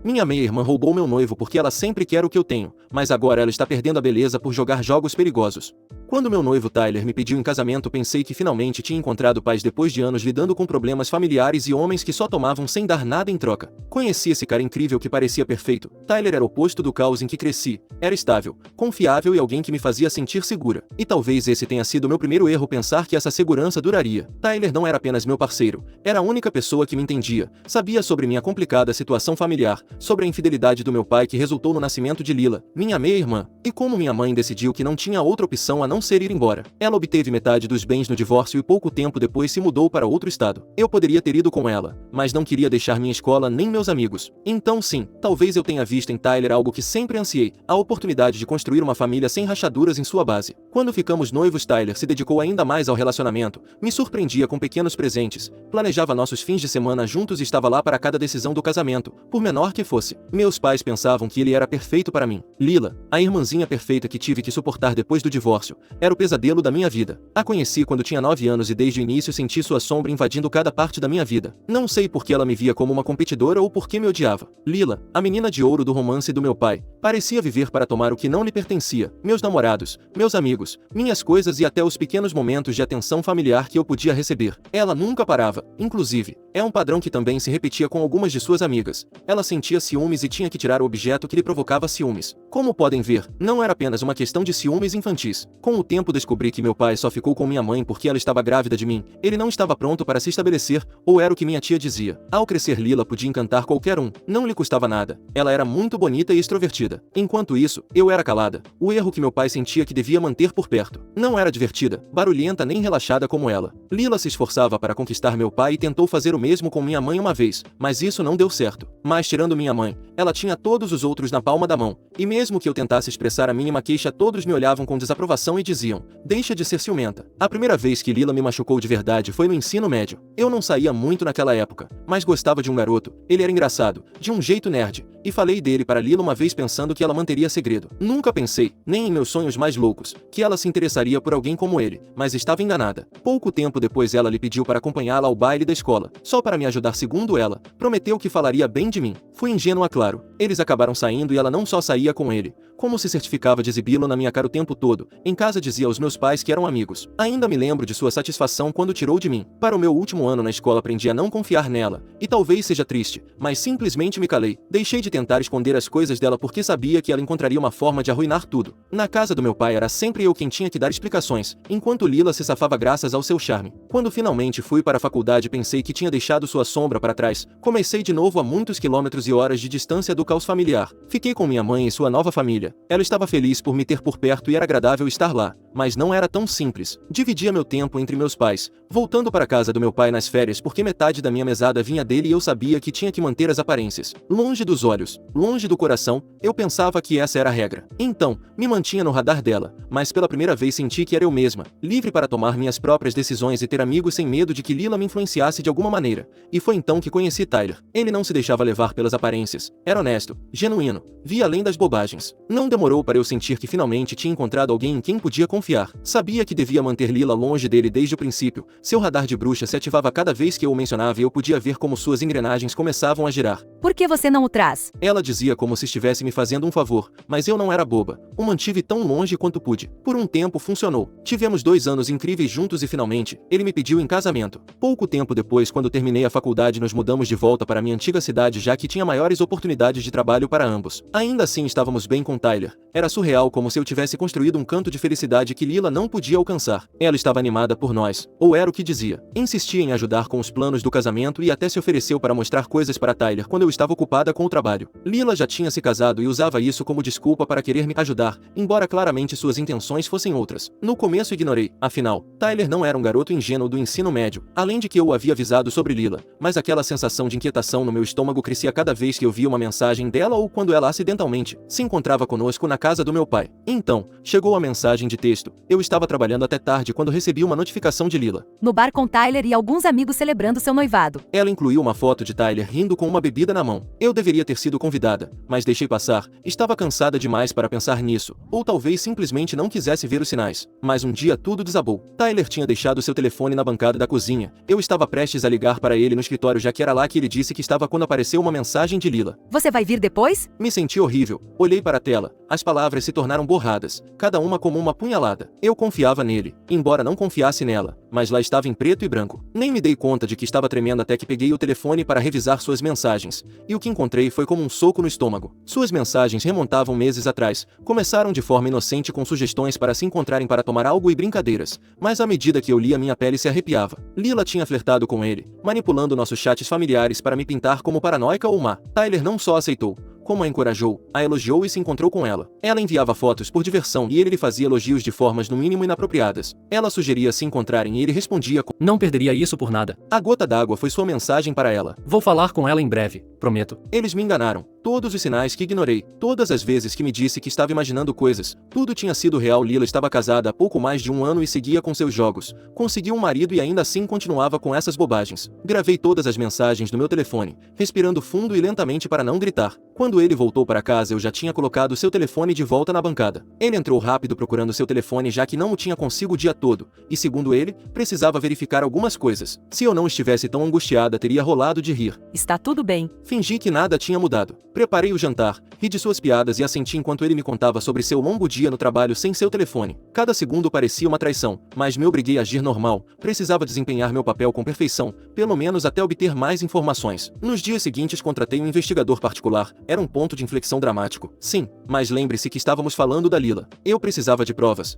Minha meia-irmã roubou meu noivo porque ela sempre quer o que eu tenho, mas agora ela está perdendo a beleza por jogar jogos perigosos. Quando meu noivo Tyler me pediu em casamento, pensei que finalmente tinha encontrado paz depois de anos lidando com problemas familiares e homens que só tomavam sem dar nada em troca. Conheci esse cara incrível que parecia perfeito. Tyler era o oposto do caos em que cresci. Era estável, confiável e alguém que me fazia sentir segura. E talvez esse tenha sido meu primeiro erro, pensar que essa segurança duraria. Tyler não era apenas meu parceiro, era a única pessoa que me entendia. Sabia sobre minha complicada situação familiar, sobre a infidelidade do meu pai que resultou no nascimento de Lila, minha meia-irmã, e como minha mãe decidiu que não tinha outra opção a não ser ir embora. Ela obteve metade dos bens no divórcio e pouco tempo depois se mudou para outro estado. Eu poderia ter ido com ela, mas não queria deixar minha escola nem meus amigos. Então sim, talvez eu tenha visto em Tyler algo que sempre ansiei, a oportunidade de construir uma família sem rachaduras em sua base. Quando ficamos noivos, Tyler se dedicou ainda mais ao relacionamento, me surpreendia com pequenos presentes, planejava nossos fins de semana juntos e estava lá para cada decisão do casamento, por menor que fosse. Meus pais pensavam que ele era perfeito para mim. Lila, a irmãzinha perfeita que tive que suportar depois do divórcio, era o pesadelo da minha vida. A conheci quando tinha 9 anos e desde o início senti sua sombra invadindo cada parte da minha vida. Não sei por que ela me via como uma competidora ou por que me odiava. Lila, a menina de ouro do romance do meu pai, parecia viver para tomar o que não lhe pertencia, meus namorados, meus amigos, minhas coisas e até os pequenos momentos de atenção familiar que eu podia receber. Ela nunca parava, inclusive, é um padrão que também se repetia com algumas de suas amigas. Ela sentia ciúmes e tinha que tirar o objeto que lhe provocava ciúmes. Como podem ver, não era apenas uma questão de ciúmes infantis. Com o tempo descobri que meu pai só ficou com minha mãe porque ela estava grávida de mim. Ele não estava pronto para se estabelecer, ou era o que minha tia dizia. Ao crescer, Lila podia encantar qualquer um, não lhe custava nada. Ela era muito bonita e extrovertida. Enquanto isso, eu era calada. O erro que meu pai sentia que devia manter por perto. Não era divertida, barulhenta nem relaxada como ela. Lila se esforçava para conquistar meu pai e tentou fazer o mesmo com minha mãe uma vez, mas isso não deu certo. Mas tirando minha mãe, ela tinha todos os outros na palma da mão. E mesmo que eu tentasse expressar a mínima queixa, todos me olhavam com desaprovação e diziam: deixa de ser ciumenta. A primeira vez que Lila me machucou de verdade foi no ensino médio. Eu não saía muito naquela época, mas gostava de um garoto. Ele era engraçado, de um jeito nerd, e falei dele para Lila uma vez pensando que ela manteria segredo. Nunca pensei, nem em meus sonhos mais loucos, que ela se interessaria por alguém como ele, mas estava enganada. Pouco tempo depois ela lhe pediu para acompanhá-la ao baile da escola, só para me ajudar. Segundo ela, prometeu que falaria bem de mim. Fui ingênua, claro. Eles acabaram saindo e ela não só saía com ele, como se certificava de exibi-lo na minha cara o tempo todo. Em casa dizia aos meus pais que eram amigos. Ainda me lembro de sua satisfação quando tirou de mim. Para o meu último ano na escola aprendi a não confiar nela, e talvez seja triste, mas simplesmente me calei. Deixei de tentar esconder as coisas dela porque sabia que ela encontraria uma forma de arruinar tudo. Na casa do meu pai era sempre eu quem tinha que dar explicações, enquanto Lila se safava graças ao seu charme. Quando finalmente fui para a faculdade, pensei que tinha deixado sua sombra para trás. Comecei de novo a muitos quilômetros e horas de distância do caos familiar. Fiquei com minha mãe e sua nova família. Ela estava feliz por me ter por perto e era agradável estar lá. Mas não era tão simples. Dividia meu tempo entre meus pais, voltando para a casa do meu pai nas férias porque metade da minha mesada vinha dele e eu sabia que tinha que manter as aparências longe dos olhos, longe do coração. Eu pensava que essa era a regra. Então, me mantinha no radar dela, mas pela primeira vez senti que era eu mesma, livre para tomar minhas próprias decisões e ter amigos sem medo de que Lila me influenciasse de alguma maneira. E foi então que conheci Tyler. Ele não se deixava levar pelas aparências. Era honesto, genuíno, via além das bobagens. Não demorou para eu sentir que finalmente tinha encontrado alguém em quem podia confiar. Sabia que devia manter Lila longe dele desde o princípio. Seu radar de bruxa se ativava cada vez que eu o mencionava e eu podia ver como suas engrenagens começavam a girar. Por que você não o traz? Ela dizia como se estivesse me fazendo um favor, mas eu não era boba. O mantive tão longe quanto pude. Por um tempo funcionou. Tivemos 2 anos incríveis juntos e finalmente, ele me pediu em casamento. Pouco tempo depois, quando terminei a faculdade, nos mudamos de volta para minha antiga cidade já que tinha maiores oportunidades de trabalho para ambos. Ainda assim estávamos bem com Tyler. Era surreal, como se eu tivesse construído um canto de felicidade que Lila não podia alcançar. Ela estava animada por nós, ou era o que dizia. Insistia em ajudar com os planos do casamento e até se ofereceu para mostrar coisas para Tyler quando eu estava ocupada com o trabalho. Lila já tinha se casado e usava isso como desculpa para querer me ajudar, embora claramente suas intenções fossem outras. No começo ignorei, afinal, Tyler não era um garoto ingênuo do ensino médio, além de que eu o havia avisado sobre Lila, mas aquela sensação de inquietação no meu estômago crescia cada vez que eu via uma mensagem dela ou quando ela acidentalmente se encontrava conosco na casa do meu pai. Então, chegou a mensagem de texto rosto. Eu estava trabalhando até tarde quando recebi uma notificação de Lila. No bar com Tyler e alguns amigos celebrando seu noivado. Ela incluiu uma foto de Tyler rindo com uma bebida na mão. Eu deveria ter sido convidada, mas deixei passar. Estava cansada demais para pensar nisso. Ou talvez simplesmente não quisesse ver os sinais. Mas um dia tudo desabou. Tyler tinha deixado seu telefone na bancada da cozinha. Eu estava prestes a ligar para ele no escritório, já que era lá que ele disse que estava quando apareceu uma mensagem de Lila. Você vai vir depois? Me senti horrível. Olhei para a tela. As palavras se tornaram borradas, cada uma como uma punhalada. Eu confiava nele, embora não confiasse nela, mas lá estava em preto e branco. Nem me dei conta de que estava tremendo até que peguei o telefone para revisar suas mensagens, e o que encontrei foi como um soco no estômago. Suas mensagens remontavam meses atrás, começaram de forma inocente com sugestões para se encontrarem para tomar algo e brincadeiras, mas à medida que eu lia minha pele se arrepiava. Lila tinha flertado com ele, manipulando nossos chats familiares para me pintar como paranoica ou má. Tyler não só aceitou, como a encorajou, a elogiou e se encontrou com ela. Ela enviava fotos por diversão e ele lhe fazia elogios de formas no mínimo inapropriadas. Ela sugeria se encontrarem e ele respondia com: Não perderia isso por nada. A gota d'água foi sua mensagem para ela. Vou falar com ela em breve, prometo. Eles me enganaram. Todos os sinais que ignorei, todas as vezes que me disse que estava imaginando coisas, tudo tinha sido real. Lila estava casada há pouco mais de um ano e seguia com seus jogos. Conseguiu um marido e ainda assim continuava com essas bobagens. Gravei todas as mensagens no meu telefone, respirando fundo e lentamente para não gritar. Quando ele voltou para casa, eu já tinha colocado seu telefone de volta na bancada. Ele entrou rápido procurando seu telefone, já que não o tinha consigo o dia todo, e segundo ele, precisava verificar algumas coisas. Se eu não estivesse tão angustiada, teria rolado de rir. Está tudo bem. Fingi que nada tinha mudado. Preparei o jantar, ri de suas piadas e assenti enquanto ele me contava sobre seu longo dia no trabalho sem seu telefone. Cada segundo parecia uma traição, mas me obriguei a agir normal. Precisava desempenhar meu papel com perfeição, pelo menos até obter mais informações. Nos dias seguintes contratei um investigador particular. Era um ponto de inflexão dramático. Sim, mas lembre-se que estávamos falando da Lila. Eu precisava de provas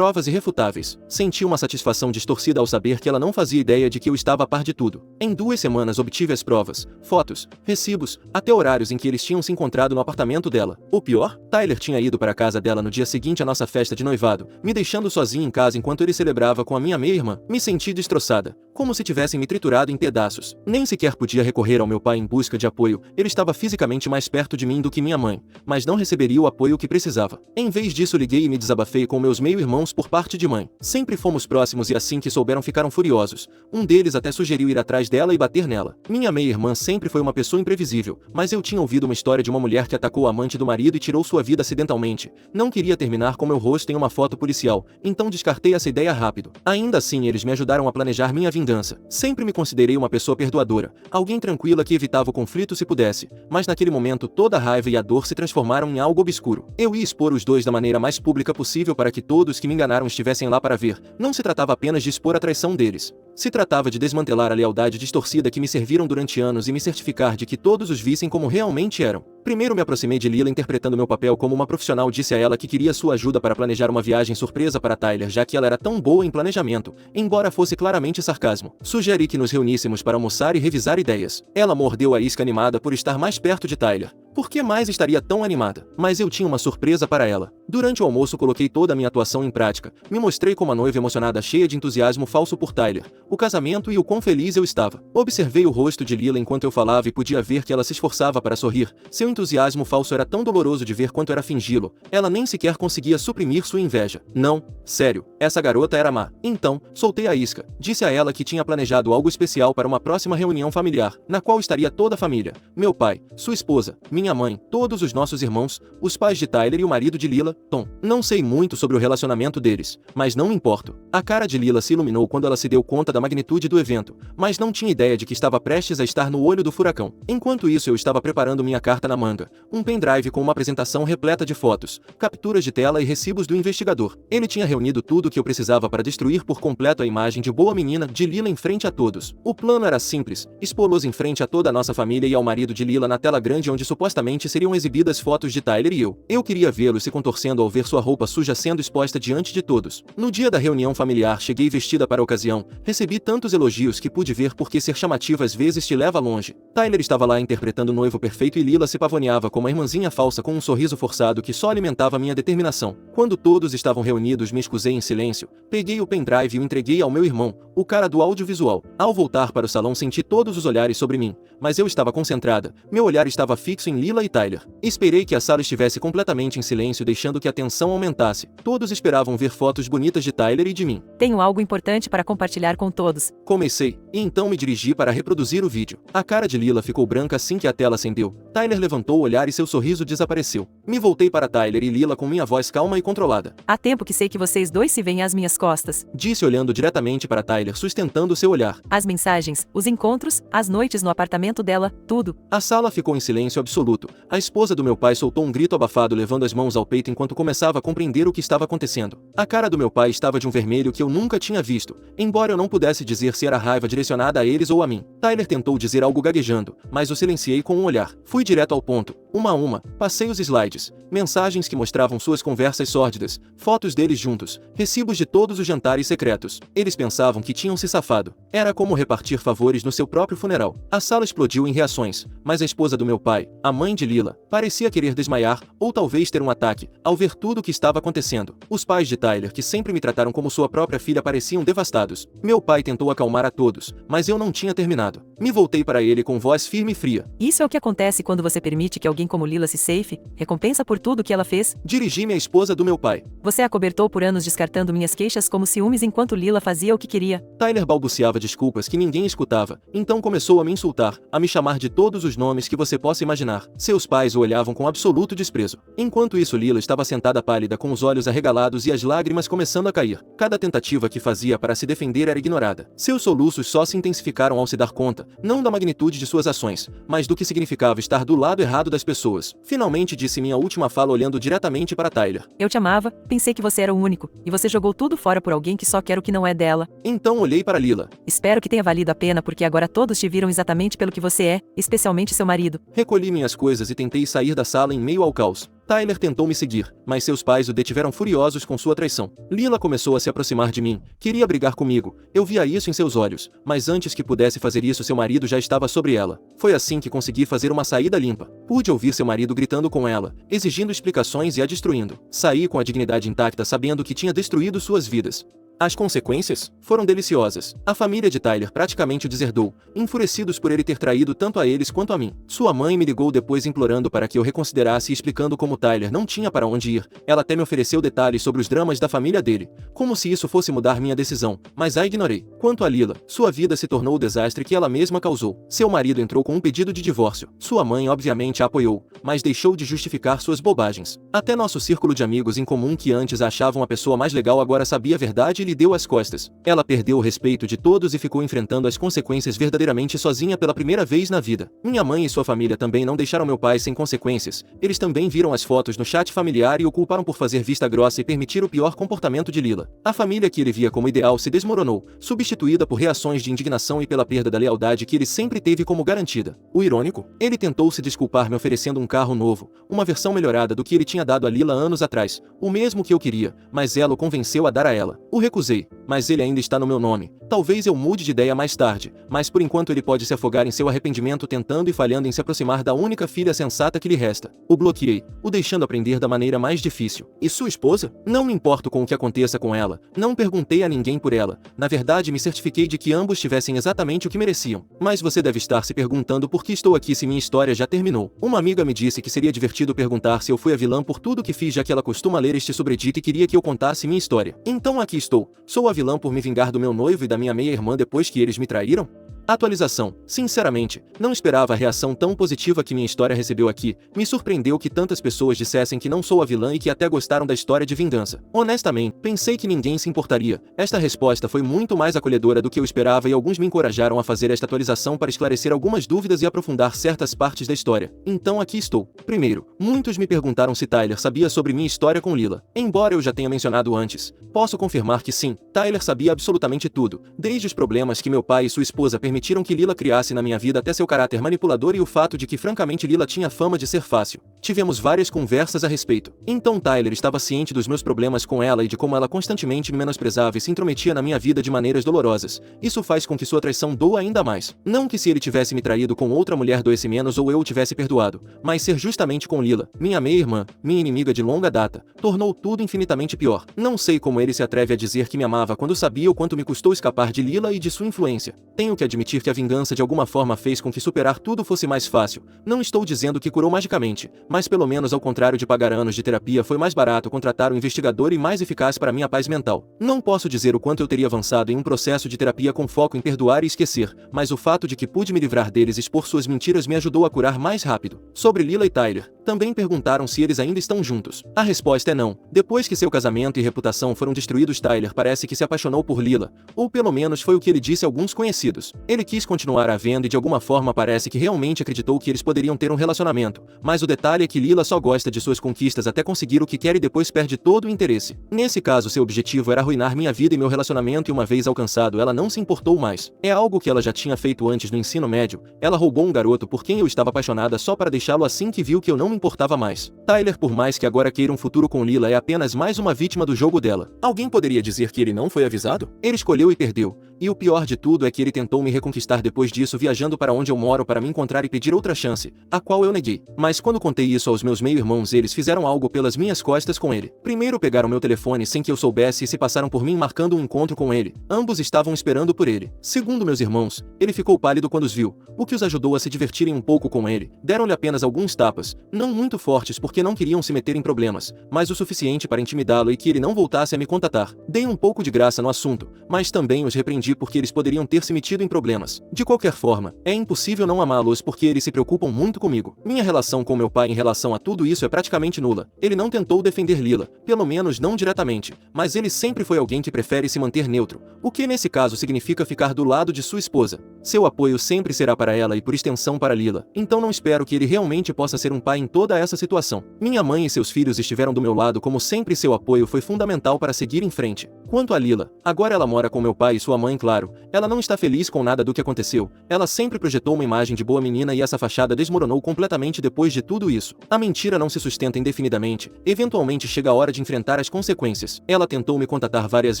irrefutáveis. Senti uma satisfação distorcida ao saber que ela não fazia ideia de que eu estava a par de tudo. Em 2 semanas obtive as provas, fotos, recibos, até horários em que eles tinham se encontrado no apartamento dela. O pior? Tyler tinha ido para a casa dela no dia seguinte à nossa festa de noivado, me deixando sozinha em casa enquanto ele celebrava com a minha meia-irmã. Me senti destroçada, como se tivessem me triturado em pedaços. Nem sequer podia recorrer ao meu pai em busca de apoio. Ele estava fisicamente mais perto de mim do que minha mãe, mas não receberia o apoio que precisava. Em vez disso, liguei e me desabafei com meus meio-irmãos por parte de mãe. Sempre fomos próximos e assim que souberam ficaram furiosos. Um deles até sugeriu ir atrás dela e bater nela. Minha meia-irmã sempre foi uma pessoa imprevisível, mas eu tinha ouvido uma história de uma mulher que atacou o amante do marido e tirou sua vida acidentalmente. Não queria terminar com meu rosto em uma foto policial, então descartei essa ideia rápido. Ainda assim, eles me ajudaram a planejar minha vingança. Sempre me considerei uma pessoa perdoadora, alguém tranquila que evitava o conflito se pudesse, mas naquele momento toda a raiva e a dor se transformaram em algo obscuro. Eu ia expor os dois da maneira mais pública possível para que todos que me enganaram estivessem lá para ver. Não se tratava apenas de expor a traição deles. Se tratava de desmantelar a lealdade distorcida que me serviram durante anos e me certificar de que todos os vissem como realmente eram. Primeiro me aproximei de Lila interpretando meu papel como uma profissional. Disse a ela que queria sua ajuda para planejar uma viagem surpresa para Tyler, já que ela era tão boa em planejamento, embora fosse claramente sarcasmo. Sugeri que nos reuníssemos para almoçar e revisar ideias. Ela mordeu a isca animada por estar mais perto de Tyler. Por que mais estaria tão animada? Mas eu tinha uma surpresa para ela. Durante o almoço coloquei toda a minha atuação em prática. Me mostrei como uma noiva emocionada, cheia de entusiasmo falso por Tyler, o casamento e o quão feliz eu estava. Observei o rosto de Lila enquanto eu falava e podia ver que ela se esforçava para sorrir. Seu entusiasmo falso era tão doloroso de ver quanto era fingi-lo. Ela nem sequer conseguia suprimir sua inveja. Não, sério, essa garota era má. Então, soltei a isca. Disse a ela que tinha planejado algo especial para uma próxima reunião familiar, na qual estaria toda a família. Meu pai, sua esposa, minha mãe, todos os nossos irmãos, os pais de Tyler e o marido de Lila, Tom. Não sei muito sobre o relacionamento deles, mas não me importo. A cara de Lila se iluminou quando ela se deu conta da magnitude do evento, mas não tinha ideia de que estava prestes a estar no olho do furacão. Enquanto isso, eu estava preparando minha carta na manga, um pendrive com uma apresentação repleta de fotos, capturas de tela e recibos do investigador. Ele tinha reunido tudo o que eu precisava para destruir por completo a imagem de boa menina de Lila em frente a todos. O plano era simples, expô-los em frente a toda a nossa família e ao marido de Lila na tela grande onde supostamente seriam exibidas fotos de Tyler e eu. Eu queria vê-lo se contorcendo ao ver sua roupa suja sendo exposta diante de todos. No dia da reunião familiar, cheguei vestida para a ocasião. Recebi tantos elogios que pude ver porque ser chamativa às vezes te leva longe. Tyler estava lá interpretando o noivo perfeito e Lila se pavoneava como uma irmãzinha falsa com um sorriso forçado que só alimentava minha determinação. Quando todos estavam reunidos, me excusei em silêncio. Peguei o pendrive e o entreguei ao meu irmão, o cara do audiovisual. Ao voltar para o salão, senti todos os olhares sobre mim, mas eu estava concentrada. Meu olhar estava fixo em Lila e Tyler. Esperei que a sala estivesse completamente em silêncio, deixando que a tensão aumentasse. Todos esperavam ver fotos bonitas de Tyler e de mim. Tenho algo importante para compartilhar com todos. Comecei, e então me dirigi para reproduzir o vídeo. A cara de Lila ficou branca assim que a tela acendeu. Tyler levantou o olhar e seu sorriso desapareceu. Me voltei para Tyler e Lila com minha voz calma e controlada. Há tempo que sei que vocês dois se veem às minhas costas. Disse olhando diretamente para Tyler, sustentando seu olhar. As mensagens, os encontros, as noites no apartamento dela, tudo. A sala ficou em silêncio absoluto. A esposa do meu pai soltou um grito abafado, levando as mãos ao peito enquanto começava a compreender o que estava acontecendo. A cara do meu pai estava de um vermelho que eu nunca tinha visto, embora eu não pudesse dizer se era raiva direcionada a eles ou a mim. Tyler tentou dizer algo gaguejando, mas o silenciei com um olhar. Fui direto ao ponto. Uma a uma, passei os slides. Mensagens que mostravam suas conversas sórdidas, fotos deles juntos, recibos de todos os jantares secretos. Eles pensavam que tinham se safado. Era como repartir favores no seu próprio funeral. A sala explodiu em reações, mas a esposa do meu pai, a mãe de Lila, parecia querer desmaiar, ou talvez ter um ataque, ao ver tudo o que estava acontecendo. Os pais de Tyler, que sempre me trataram como sua própria filha, pareciam devastados. Meu pai tentou acalmar a todos, mas eu não tinha terminado. Me voltei para ele com voz firme e fria. Isso é o que acontece quando você permite que alguém como Lila se safe, recompensa por tudo que ela fez. Dirigi-me à esposa do meu pai. Você a cobertou por anos descartando minhas queixas como ciúmes enquanto Lila fazia o que queria. Tyler balbuciava desculpas que ninguém escutava, então começou a me insultar, a me chamar de todos os nomes que você possa imaginar. Seus pais o olhavam com absoluto desprezo. Enquanto isso, Lila estava sentada pálida com os olhos arregalados e as lágrimas começando a cair. Cada tentativa que fazia para se defender era ignorada. Seus soluços só se intensificaram ao se dar conta, não da magnitude de suas ações, mas do que significava estar do lado errado das pessoas. Finalmente disse minha última fala olhando diretamente para Tyler. Eu te amava, pensei que você era o único, e você jogou tudo fora por alguém que só quer o que não é dela. Então olhei para Lila. Espero que tenha valido a pena porque agora todos te viram exatamente pelo que você é, especialmente seu marido. Recolhi minhas coisas e tentei sair da sala em meio ao caos. Tyler tentou me seguir, mas seus pais o detiveram furiosos com sua traição. Lila começou a se aproximar de mim, queria brigar comigo, eu via isso em seus olhos, mas antes que pudesse fazer isso seu marido já estava sobre ela. Foi assim que consegui fazer uma saída limpa. Pude ouvir seu marido gritando com ela, exigindo explicações e a destruindo. Saí com a dignidade intacta sabendo que tinha destruído suas vidas. As consequências foram deliciosas. A família de Tyler praticamente o deserdou, enfurecidos por ele ter traído tanto a eles quanto a mim. Sua mãe me ligou depois implorando para que eu reconsiderasse e explicando como Tyler não tinha para onde ir. Ela até me ofereceu detalhes sobre os dramas da família dele, como se isso fosse mudar minha decisão, mas a ignorei. Quanto a Lila, sua vida se tornou o desastre que ela mesma causou. Seu marido entrou com um pedido de divórcio. Sua mãe obviamente a apoiou, mas deixou de justificar suas bobagens. Até nosso círculo de amigos em comum que antes a achavam a pessoa mais legal agora sabia a verdade e lhe deu as costas. Ela perdeu o respeito de todos e ficou enfrentando as consequências verdadeiramente sozinha pela primeira vez na vida. Minha mãe e sua família também não deixaram meu pai sem consequências. Eles também viram as fotos no chat familiar e o culparam por fazer vista grossa e permitir o pior comportamento de Lila. A família que ele via como ideal se desmoronou, substituída por reações de indignação e pela perda da lealdade que ele sempre teve como garantida. O irônico? Ele tentou se desculpar me oferecendo um carro novo, uma versão melhorada do que ele tinha dado a Lila anos atrás, o mesmo que eu queria, mas ela o convenceu a dar a ela. O recusei, mas ele ainda está no meu nome. Talvez eu mude de ideia mais tarde, mas por enquanto ele pode se afogar em seu arrependimento tentando e falhando em se aproximar da única filha sensata que lhe resta. O bloqueei, o deixando aprender da maneira mais difícil. E sua esposa? Não me importo com o que aconteça com ela, não perguntei a ninguém por ela. Na verdade me certifiquei de que ambos tivessem exatamente o que mereciam. Mas você deve estar se perguntando por que estou aqui se minha história já terminou. Uma amiga me disse que seria divertido perguntar se eu fui a vilã por tudo que fiz, já que ela costuma ler este sobredito e queria que eu contasse minha história. Então aqui estou. Sou a vilã por me vingar do meu noivo e da minha meia-irmã depois que eles me traíram? Atualização. Sinceramente, não esperava a reação tão positiva que minha história recebeu aqui. Me surpreendeu que tantas pessoas dissessem que não sou a vilã e que até gostaram da história de vingança. Honestamente, pensei que ninguém se importaria. Esta resposta foi muito mais acolhedora do que eu esperava e alguns me encorajaram a fazer esta atualização para esclarecer algumas dúvidas e aprofundar certas partes da história. Então aqui estou. Primeiro, muitos me perguntaram se Tyler sabia sobre minha história com Lila. Embora eu já tenha mencionado antes, posso confirmar que sim, Tyler sabia absolutamente tudo, desde os problemas que meu pai e sua esposa permitiram que Lila criasse na minha vida até seu caráter manipulador e o fato de que francamente Lila tinha fama de ser fácil. Tivemos várias conversas a respeito. Então Tyler estava ciente dos meus problemas com ela e de como ela constantemente me menosprezava e se intrometia na minha vida de maneiras dolorosas. Isso faz com que sua traição doa ainda mais. Não que se ele tivesse me traído com outra mulher doesse menos ou eu o tivesse perdoado, mas ser justamente com Lila, minha meia-irmã, minha inimiga de longa data, tornou tudo infinitamente pior. Não sei como ele se atreve a dizer que me amava quando sabia o quanto me custou escapar de Lila e de sua influência. Tenho que admitir admitir que a vingança de alguma forma fez com que superar tudo fosse mais fácil. Não estou dizendo que curou magicamente, mas pelo menos ao contrário de pagar anos de terapia foi mais barato contratar um investigador e mais eficaz para minha paz mental. Não posso dizer o quanto eu teria avançado em um processo de terapia com foco em perdoar e esquecer, mas o fato de que pude me livrar deles e expor suas mentiras me ajudou a curar mais rápido. Sobre Lila e Tyler, também perguntaram se eles ainda estão juntos. A resposta é não. Depois que seu casamento e reputação foram destruídos, Tyler parece que se apaixonou por Lila, ou pelo menos foi o que ele disse a alguns conhecidos. Ele quis continuar a venda e de alguma forma parece que realmente acreditou que eles poderiam ter um relacionamento, mas o detalhe é que Lila só gosta de suas conquistas até conseguir o que quer e depois perde todo o interesse. Nesse caso, seu objetivo era arruinar minha vida e meu relacionamento, e uma vez alcançado ela não se importou mais. É algo que ela já tinha feito antes no ensino médio. Ela roubou um garoto por quem eu estava apaixonada só para deixá-lo assim que viu que eu não me importava mais. Tyler, por mais que agora queira um futuro com Lila, é apenas mais uma vítima do jogo dela. Alguém poderia dizer que ele não foi avisado? Ele escolheu e perdeu. E o pior de tudo é que ele tentou me reconquistar depois disso, viajando para onde eu moro para me encontrar e pedir outra chance, a qual eu neguei. Mas quando contei isso aos meus meio-irmãos, eles fizeram algo pelas minhas costas com ele. Primeiro pegaram meu telefone sem que eu soubesse e se passaram por mim marcando um encontro com ele. Ambos estavam esperando por ele. Segundo meus irmãos, ele ficou pálido quando os viu, o que os ajudou a se divertirem um pouco com ele. Deram-lhe apenas alguns tapas, não muito fortes porque não queriam se meter em problemas, mas o suficiente para intimidá-lo e que ele não voltasse a me contatar. Dei um pouco de graça no assunto, mas também os repreendi porque eles poderiam ter se metido em problemas. De qualquer forma, é impossível não amá-los porque eles se preocupam muito comigo. Minha relação com meu pai em relação a tudo isso é praticamente nula. Ele não tentou defender Lila, pelo menos não diretamente, mas ele sempre foi alguém que prefere se manter neutro, o que nesse caso significa ficar do lado de sua esposa. Seu apoio sempre será para ela e por extensão para Lila, então não espero que ele realmente possa ser um pai em toda essa situação. Minha mãe e seus filhos estiveram do meu lado como sempre, seu apoio foi fundamental para seguir em frente. Quanto a Lila, agora ela mora com meu pai e sua mãe, claro. Ela não está feliz com nada do que aconteceu. Ela sempre projetou uma imagem de boa menina e essa fachada desmoronou completamente depois de tudo isso. A mentira não se sustenta indefinidamente. Eventualmente chega a hora de enfrentar as consequências. Ela tentou me contatar várias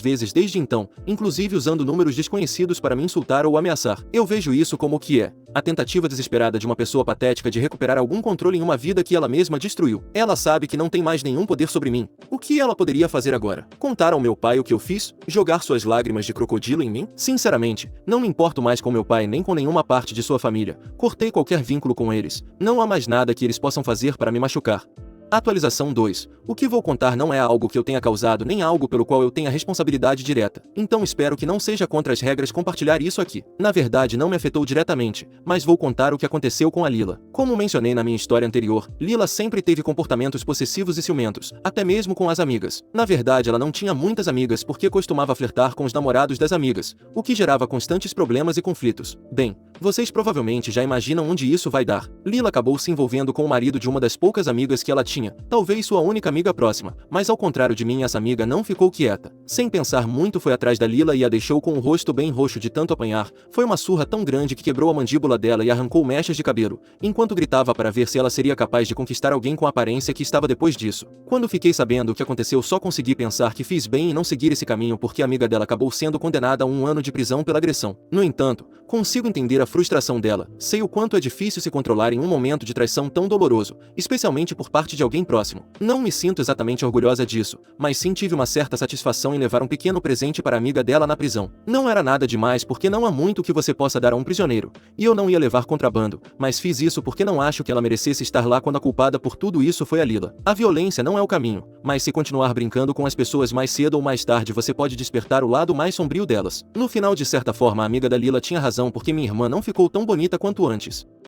vezes desde então, inclusive usando números desconhecidos para me insultar ou ameaçar. Eu vejo isso como o que é: a tentativa desesperada de uma pessoa patética de recuperar algum controle em uma vida que ela mesma destruiu. Ela sabe que não tem mais nenhum poder sobre mim. O que ela poderia fazer agora? Contar ao meu pai o que eu fiz? Jogar suas lágrimas de crocodilo em mim? Sinceramente, não me importo mais com meu pai nem com nenhuma parte de sua família. Cortei qualquer vínculo com eles. Não há mais nada que eles possam fazer para me machucar. Atualização 2. O que vou contar não é algo que eu tenha causado nem algo pelo qual eu tenha responsabilidade direta. Então espero que não seja contra as regras compartilhar isso aqui. Na verdade não me afetou diretamente, mas vou contar o que aconteceu com a Lila. Como mencionei na minha história anterior, Lila sempre teve comportamentos possessivos e ciumentos, até mesmo com as amigas. Na verdade ela não tinha muitas amigas porque costumava flertar com os namorados das amigas, o que gerava constantes problemas e conflitos. Bem, vocês provavelmente já imaginam onde isso vai dar. Lila acabou se envolvendo com o marido de uma das poucas amigas que ela tinha, talvez sua única amiga próxima, mas ao contrário de mim, essa amiga não ficou quieta. Sem pensar muito, foi atrás da Lila e a deixou com o rosto bem roxo de tanto apanhar. Foi uma surra tão grande que quebrou a mandíbula dela e arrancou mechas de cabelo, enquanto gritava para ver se ela seria capaz de conquistar alguém com a aparência que estava depois disso. Quando fiquei sabendo o que aconteceu, só consegui pensar que fiz bem em não seguir esse caminho porque a amiga dela acabou sendo condenada a 1 ano de prisão pela agressão. No entanto, consigo entender a frustração dela. Sei o quanto é difícil se controlar em um momento de traição tão doloroso, especialmente por parte de alguém próximo. Não me sinto exatamente orgulhosa disso, mas sim tive uma certa satisfação em levar um pequeno presente para a amiga dela na prisão. Não era nada demais porque não há muito que você possa dar a um prisioneiro, e eu não ia levar contrabando, mas fiz isso porque não acho que ela merecesse estar lá quando a culpada por tudo isso foi a Lila. A violência não é o caminho, mas se continuar brincando com as pessoas mais cedo ou mais tarde você pode despertar o lado mais sombrio delas. No final, de certa forma, a amiga da Lila tinha razão porque minha irmã não ficou tão bonita quanto antes.